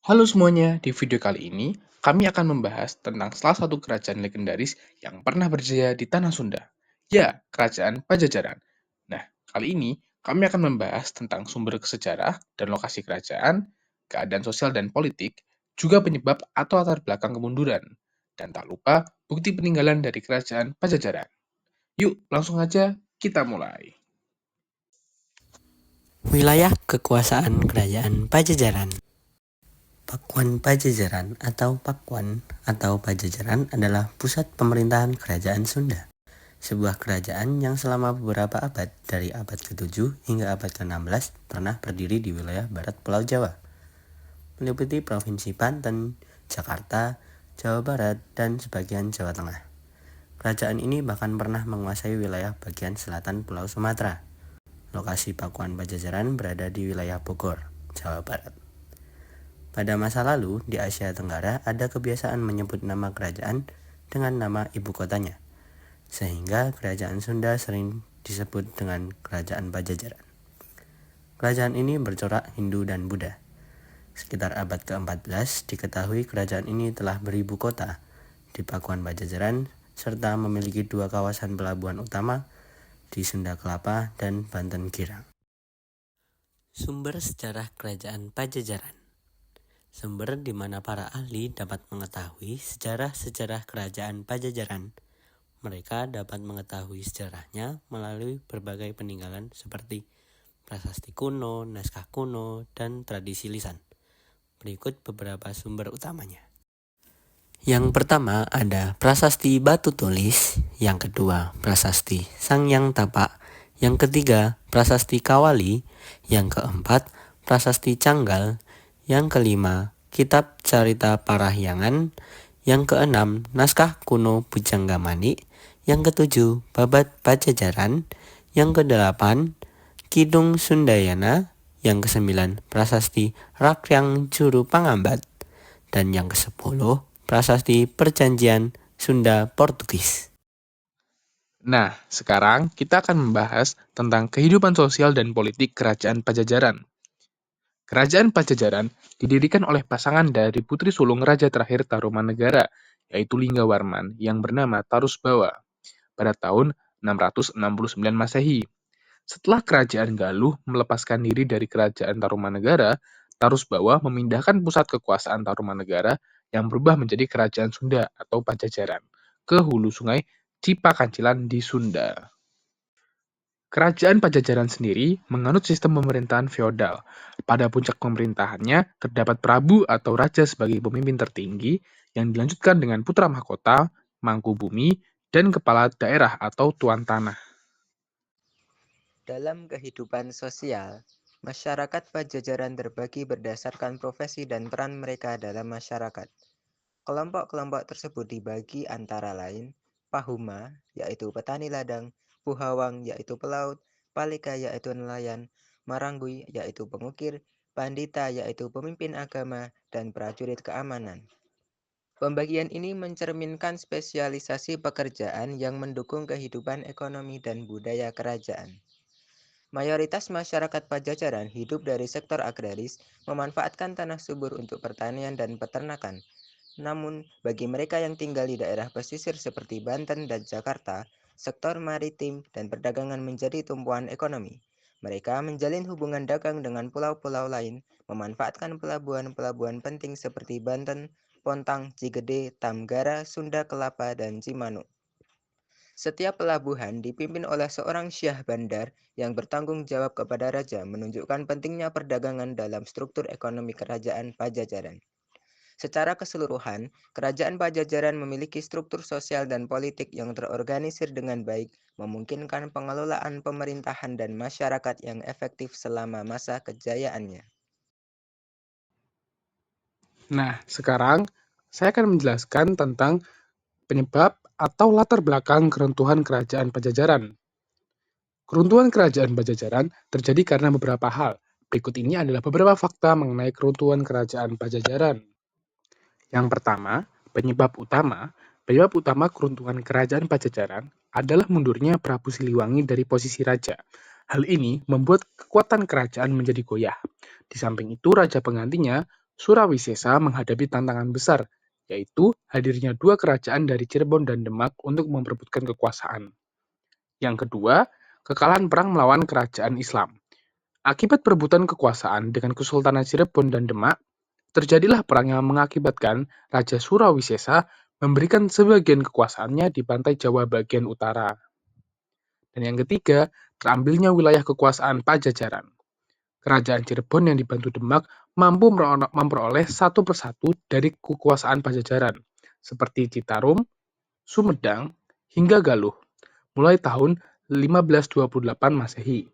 Halo semuanya, di video kali ini kami akan membahas tentang salah satu kerajaan legendaris yang pernah berjaya di Tanah Sunda. Ya, Kerajaan Pajajaran. Nah, kali ini kami akan membahas tentang sumber sejarah dan lokasi kerajaan, keadaan sosial dan politik, juga penyebab atau latar belakang kemunduran. Dan tak lupa bukti peninggalan dari Kerajaan Pajajaran. Yuk, langsung aja kita mulai. Wilayah kekuasaan Kerajaan Pajajaran. Pakuan Pajajaran atau Pakuan atau Pajajaran adalah pusat pemerintahan Kerajaan Sunda. Sebuah kerajaan yang selama beberapa abad, dari abad ke-7 hingga abad ke-16, pernah berdiri di wilayah barat Pulau Jawa, meliputi Provinsi Banten, Jakarta, Jawa Barat, dan sebagian Jawa Tengah. Kerajaan ini bahkan pernah menguasai wilayah bagian selatan Pulau Sumatera. Lokasi Pakuan Pajajaran berada di wilayah Bogor, Jawa Barat. Pada masa lalu, di Asia Tenggara ada kebiasaan menyebut nama kerajaan dengan nama ibu kotanya, sehingga kerajaan Sunda sering disebut dengan Kerajaan Pajajaran. Kerajaan ini bercorak Hindu dan Buddha. Sekitar abad ke-14 diketahui kerajaan ini telah beribu kota di Pakuan Pajajaran serta memiliki dua kawasan pelabuhan utama di Sunda Kelapa dan Banten Girang. Sumber sejarah Kerajaan Pajajaran. Sumber di mana para ahli dapat mengetahui sejarah-sejarah Kerajaan Pajajaran. Mereka dapat mengetahui sejarahnya melalui berbagai peninggalan seperti prasasti kuno, naskah kuno, dan tradisi lisan. Berikut beberapa sumber utamanya. Yang pertama ada prasasti batu tulis, yang kedua prasasti Sangyang Tapak, yang ketiga prasasti Kawali, yang keempat prasasti Canggal, yang kelima kitab Carita Parahyangan, yang keenam naskah kuno Pujanggamani, yang ketujuh Babat Pajajaran, yang kedelapan Kidung Sundayana, yang kesembilan prasasti Rakyang Juru Pangambat, dan yang kesepuluh prasasti Perjanjian Sunda Portugis. Nah, sekarang kita akan membahas tentang kehidupan sosial dan politik Kerajaan Pajajaran. Kerajaan Pajajaran didirikan oleh pasangan dari putri sulung raja terakhir Tarumanegara, yaitu Linggawarman, yang bernama Tarusbawa, pada tahun 669 Masehi. Setelah Kerajaan Galuh melepaskan diri dari Kerajaan Tarumanegara, Tarusbawa memindahkan pusat kekuasaan Tarumanegara yang berubah menjadi Kerajaan Sunda atau Pajajaran ke hulu sungai Cipakancilan di Sunda. Kerajaan Pajajaran sendiri menganut sistem pemerintahan feodal. Pada puncak pemerintahannya, terdapat prabu atau raja sebagai pemimpin tertinggi yang dilanjutkan dengan putra mahkota, mangkubumi, dan kepala daerah atau tuan tanah. Dalam kehidupan sosial, masyarakat Pajajaran terbagi berdasarkan profesi dan peran mereka dalam masyarakat. Kelompok-kelompok tersebut dibagi antara lain Pahuma, yaitu petani ladang, Puhawang, yaitu pelaut, Palika, yaitu nelayan, Maranggui, yaitu pengukir, Pandita, yaitu pemimpin agama, dan prajurit keamanan. Pembagian ini mencerminkan spesialisasi pekerjaan yang mendukung kehidupan ekonomi dan budaya kerajaan. Mayoritas masyarakat Pajajaran hidup dari sektor agraris, memanfaatkan tanah subur untuk pertanian dan peternakan. Namun, bagi mereka yang tinggal di daerah pesisir seperti Banten dan Jakarta, sektor maritim dan perdagangan menjadi tumpuan ekonomi. Mereka menjalin hubungan dagang dengan pulau-pulau lain, memanfaatkan pelabuhan-pelabuhan penting seperti Banten, Pontang, Cigede, Tamgara, Sunda Kelapa, dan Cimanuk. Setiap pelabuhan dipimpin oleh seorang syah bandar yang bertanggung jawab kepada raja, menunjukkan pentingnya perdagangan dalam struktur ekonomi kerajaan Pajajaran. Secara keseluruhan, kerajaan Pajajaran memiliki struktur sosial dan politik yang terorganisir dengan baik, memungkinkan pengelolaan pemerintahan dan masyarakat yang efektif selama masa kejayaannya. Nah, sekarang saya akan menjelaskan tentang penyebab atau latar belakang keruntuhan Kerajaan Pajajaran. Keruntuhan Kerajaan Pajajaran terjadi karena beberapa hal. Berikut ini adalah beberapa fakta mengenai keruntuhan Kerajaan Pajajaran. Yang pertama, penyebab utama keruntuhan Kerajaan Pajajaran adalah mundurnya Prabu Siliwangi dari posisi raja. Hal ini membuat kekuatan kerajaan menjadi goyah. Di samping itu, raja penggantinya, Surawisesa menghadapi tantangan besar, yaitu hadirnya dua kerajaan dari Cirebon dan Demak untuk memperebutkan kekuasaan. Yang kedua, kekalahan perang melawan kerajaan Islam. Akibat perebutan kekuasaan dengan Kesultanan Cirebon dan Demak, terjadilah perang yang mengakibatkan Raja Surawisesa memberikan sebagian kekuasaannya di pantai Jawa bagian utara. Dan yang ketiga, terambilnya wilayah kekuasaan Pajajaran. Kerajaan Cirebon yang dibantu Demak mampu memperoleh satu persatu dari kekuasaan Pajajaran, seperti Citarum, Sumedang, hingga Galuh, mulai tahun 1528 Masehi.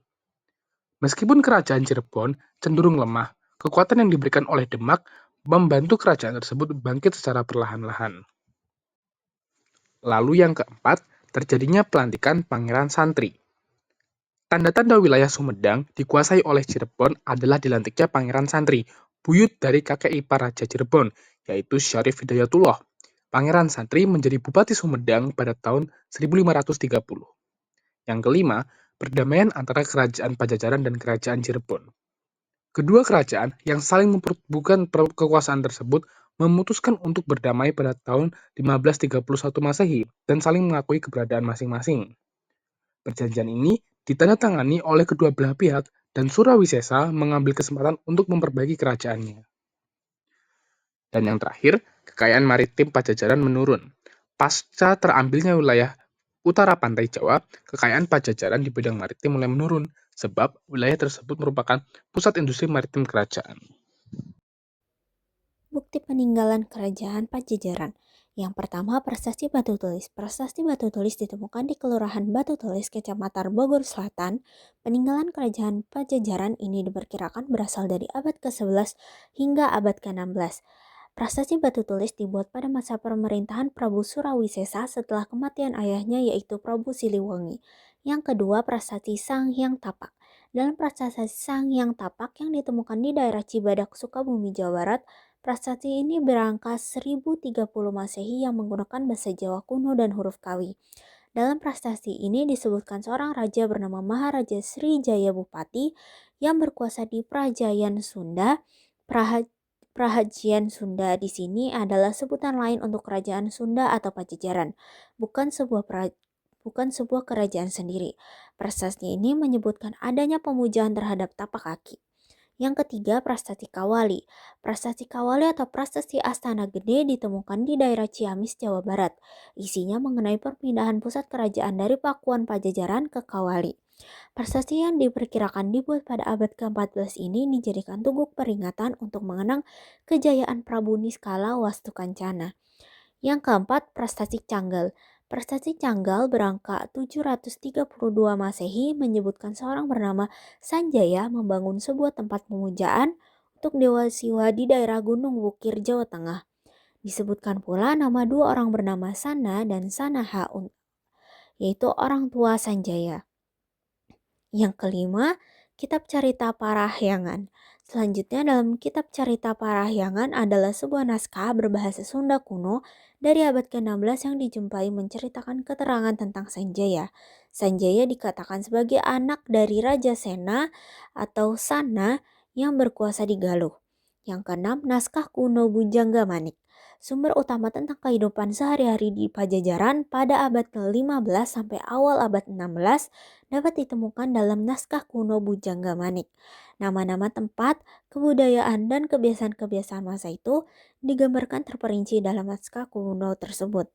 Meskipun kerajaan Cirebon cenderung lemah, kekuatan yang diberikan oleh Demak membantu kerajaan tersebut bangkit secara perlahan-lahan. Lalu yang keempat, terjadinya pelantikan Pangeran Santri. Tanda-tanda wilayah Sumedang dikuasai oleh Cirebon adalah dilantiknya Pangeran Santri, buyut dari kakek ipar Raja Cirebon, yaitu Syarif Hidayatullah. Pangeran Santri menjadi Bupati Sumedang pada tahun 1530. Yang kelima, perdamaian antara Kerajaan Pajajaran dan Kerajaan Cirebon. Kedua kerajaan yang saling memperebutkan kekuasaan tersebut memutuskan untuk berdamai pada tahun 1531 Masehi dan saling mengakui keberadaan masing-masing. Perjanjian ini ditandatangani oleh kedua belah pihak dan Surawisesa mengambil kesempatan untuk memperbaiki kerajaannya. Dan yang terakhir, kekayaan maritim Pajajaran menurun. Pasca terambilnya wilayah utara pantai Jawa, kekayaan Pajajaran di bidang maritim mulai menurun, sebab wilayah tersebut merupakan pusat industri maritim kerajaan. Bukti peninggalan kerajaan Pajajaran. Yang pertama, prasasti batu tulis. Prasasti batu tulis ditemukan di Kelurahan Batu Tulis, Kecamatan Bogor Selatan. Peninggalan kerajaan Pajajaran ini diperkirakan berasal dari abad ke-11 hingga abad ke-16. Prasasti batu tulis dibuat pada masa pemerintahan Prabu Surawisesa setelah kematian ayahnya yaitu Prabu Siliwangi. Yang kedua, prasasti Sang Hyang Tapak. Dalam prasasti Sang Hyang Tapak yang ditemukan di daerah Cibadak, Sukabumi, Jawa Barat, prasasti ini berangka 1030 Masehi yang menggunakan bahasa Jawa kuno dan huruf Kawi. Dalam prasasti ini disebutkan seorang raja bernama Maharaja Srijaya Bupati yang berkuasa di Prajayan Sunda. Prahajian Sunda di sini adalah sebutan lain untuk kerajaan Sunda atau Pajajaran, bukan sebuah kerajaan sendiri. Prasasti ini menyebutkan adanya pemujaan terhadap tapak kaki. Yang ketiga, prasasti Kawali. Prasasti Kawali atau prasasti Astana Gede ditemukan di daerah Ciamis, Jawa Barat. Isinya mengenai perpindahan pusat kerajaan dari Pakuan Pajajaran ke Kawali. Prasasti yang diperkirakan dibuat pada abad ke-14 ini dijadikan tungguk peringatan untuk mengenang kejayaan Prabu Niskala Wastukancana. Yang keempat, prasasti Canggal. Prestasi Canggal berangka 732 Masehi menyebutkan seorang bernama Sanjaya membangun sebuah tempat pemujaan untuk Dewa Siwa di daerah Gunung Wukir, Jawa Tengah. Disebutkan pula nama dua orang bernama Sana dan Sanaha, yaitu orang tua Sanjaya. Yang kelima, Kitab Carita Parahyangan. Selanjutnya dalam Kitab Carita Parahyangan adalah sebuah naskah berbahasa Sunda kuno dari abad ke-16 yang dijumpai menceritakan keterangan tentang Sanjaya. Sanjaya dikatakan sebagai anak dari Raja Sena atau Sana yang berkuasa di Galuh. Yang keenam, naskah kuno Bujangga Manik. Sumber utama tentang kehidupan sehari-hari di Pajajaran pada abad ke-15 sampai awal abad 16 dapat ditemukan dalam naskah kuno Bujangga Manik. Nama-nama tempat, kebudayaan, dan kebiasaan-kebiasaan masa itu digambarkan terperinci dalam naskah kuno tersebut.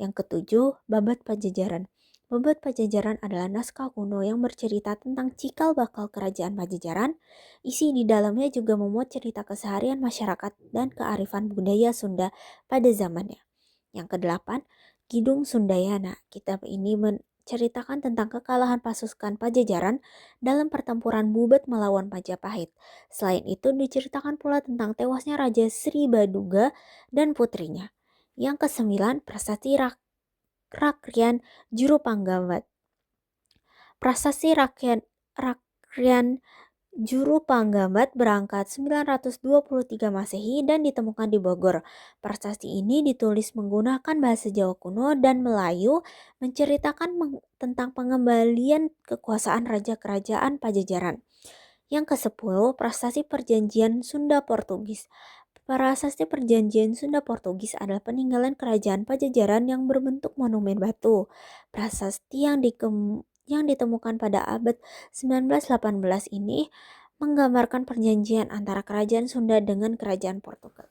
Yang ketujuh, Babat Pajajaran. Babat Pajajaran adalah naskah kuno yang bercerita tentang cikal bakal kerajaan Pajajaran. Isi di dalamnya juga memuat cerita keseharian masyarakat dan kearifan budaya Sunda pada zamannya. Yang kedelapan, Kidung Sundayana. Kitab ini menceritakan tentang kekalahan pasukan Pajajaran dalam pertempuran Bubat melawan Majapahit. Selain itu diceritakan pula tentang tewasnya Raja Sri Baduga dan putrinya. Yang kesembilan, Prasasti Rakrian Juru Panggabat. Prasasti Rakrian Juru Panggabat berangkat 923 Masehi dan ditemukan di Bogor. Prasasti ini ditulis menggunakan bahasa Jawa kuno dan Melayu, menceritakan tentang pengembalian kekuasaan Raja Kerajaan Pajajaran. Yang ke-10, Prasasti Perjanjian Sunda Portugis. Prasasti Perjanjian Sunda-Portugis adalah peninggalan kerajaan Pajajaran yang berbentuk monumen batu. Prasasti yang ditemukan pada abad 19-18 ini menggambarkan perjanjian antara kerajaan Sunda dengan kerajaan Portugal.